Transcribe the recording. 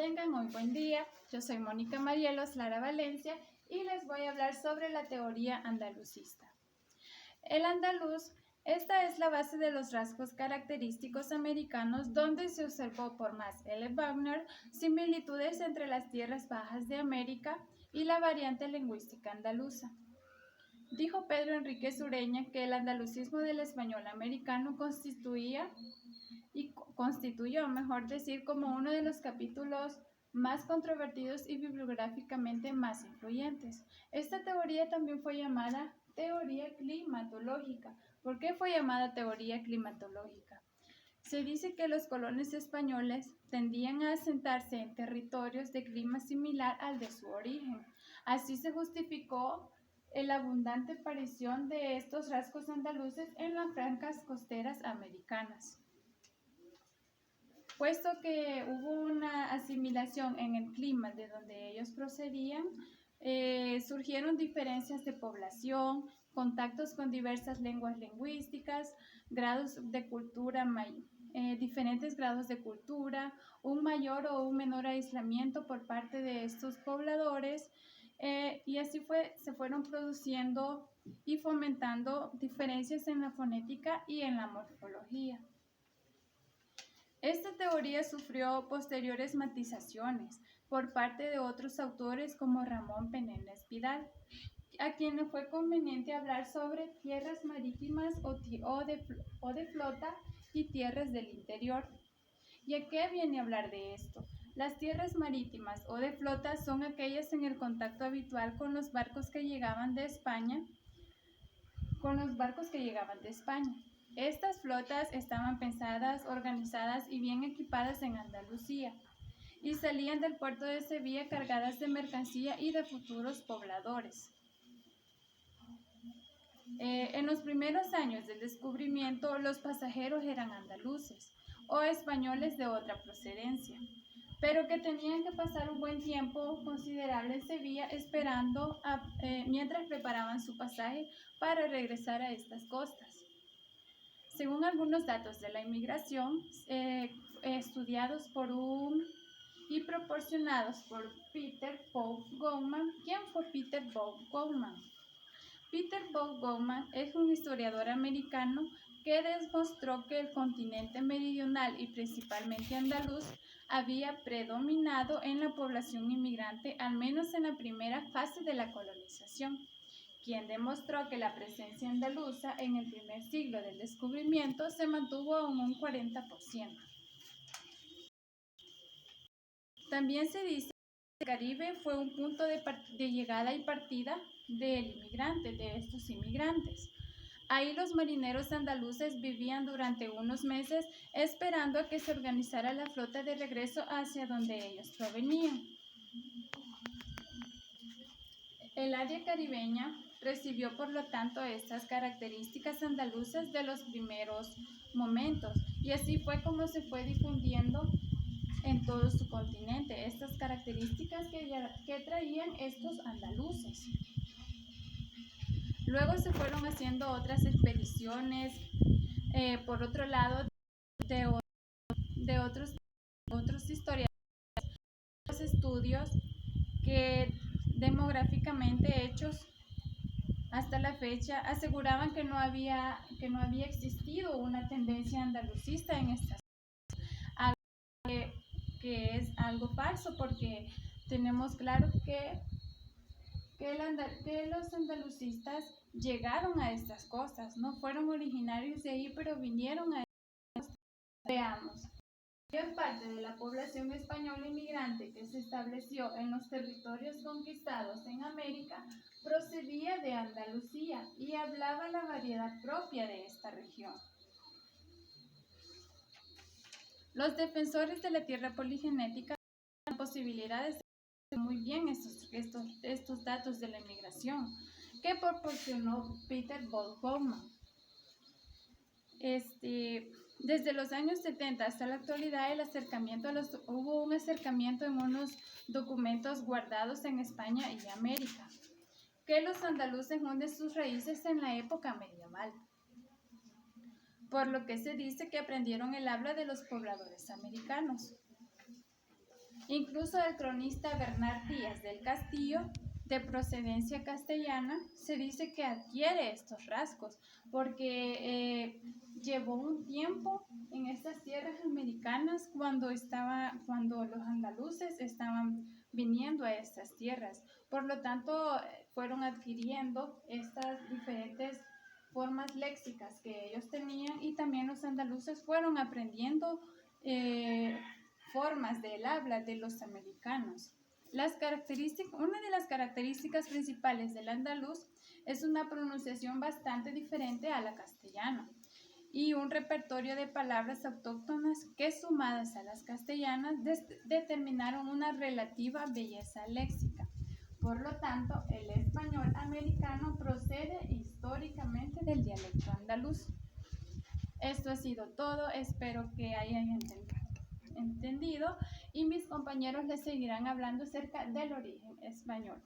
Tengan muy buen día. Yo soy Mónica Marielos Lara Valencia y les voy a hablar sobre la teoría andalucista. El andaluz, esta es la base de los rasgos característicos americanos, donde se observó por Max L. Wagner similitudes entre las tierras bajas de América y la variante lingüística andaluza. Dijo Pedro Enrique Sureña que el andalucismo del español americano constituyó, mejor decir, como uno de los capítulos más controvertidos y bibliográficamente más influyentes. Esta teoría también fue llamada teoría climatológica. ¿Por qué fue llamada teoría climatológica? Se dice que los colonos españoles tendían a asentarse en territorios de clima similar al de su origen. Así se justificó la abundante aparición de estos rasgos andaluces en las francas costeras americanas. Puesto que hubo una asimilación en el clima de donde ellos procedían, surgieron diferencias de población, contactos con diversas lenguas lingüísticas, diferentes grados de cultura, un mayor o un menor aislamiento por parte de estos pobladores, y así se fueron produciendo y fomentando diferencias en la fonética y en la morfología. Esta teoría sufrió posteriores matizaciones por parte de otros autores como Ramón Penélope Vidal, a quien le fue conveniente hablar sobre tierras marítimas o de flota y tierras del interior. ¿Y a qué viene a hablar de esto? Las tierras marítimas o de flota son aquellas en el contacto habitual con los barcos que llegaban de España. Estas flotas estaban pensadas, organizadas y bien equipadas en Andalucía y salían del puerto de Sevilla cargadas de mercancía y de futuros pobladores. En los primeros años del descubrimiento, los pasajeros eran andaluces o españoles de otra procedencia, pero que tenían que pasar un buen tiempo considerable en Sevilla esperando mientras preparaban su pasaje para regresar a estas costas. Según algunos datos de la inmigración, estudiados y proporcionados por Peter Paul Gowman. ¿Quién fue Peter Paul Gowman? Peter Paul Gowman es un historiador americano que demostró que el continente meridional y principalmente andaluz había predominado en la población inmigrante, al menos en la primera fase de la colonización, quien demostró que la presencia andaluza en el primer siglo del descubrimiento se mantuvo a un 40%. También se dice que el Caribe fue un punto de llegada y partida de estos inmigrantes. Ahí los marineros andaluces vivían durante unos meses esperando a que se organizara la flota de regreso hacia donde ellos provenían. El área caribeña recibió, por lo tanto, estas características andaluzas de los primeros momentos, y así fue como se fue difundiendo en todo su continente estas características que traían estos andaluces. Luego se fueron haciendo otras expediciones, por otro lado, de otros historiadores, estudios que demográficamente hechos hasta la fecha aseguraban que no había existido una tendencia andalucista en estas zonas, algo que es algo falso, porque tenemos claro que los andalucistas llegaron a estas costas, no fueron originarios de ahí, pero vinieron a estas costas. Veamos. Gran parte de la población española inmigrante que se estableció en los territorios conquistados en América procedía de Andalucía y hablaba la variedad propia de esta región. Los defensores de la tierra poligenética tienen posibilidades de conocer muy bien estos datos de la inmigración que proporcionó Peter Paul Gowman. Desde los años 70 hasta la actualidad, hubo un acercamiento en unos documentos guardados en España y América, que los andaluces hunden sus raíces en la época medieval, por lo que se dice que aprendieron el habla de los pobladores americanos. Incluso el cronista Bernard Díaz del Castillo, de procedencia castellana, se dice que adquiere estos rasgos porque llevó un tiempo en estas tierras americanas cuando los andaluces estaban viniendo a estas tierras. Por lo tanto, fueron adquiriendo estas diferentes formas léxicas que ellos tenían y también los andaluces fueron aprendiendo formas del habla de los americanos. Una de las características principales del andaluz es una pronunciación bastante diferente a la castellana y un repertorio de palabras autóctonas que, sumadas a las castellanas, determinaron una relativa belleza léxica. Por lo tanto, el español americano procede históricamente del dialecto andaluz. Esto ha sido todo, espero que hayan entendido y mis compañeros les seguirán hablando acerca del origen español.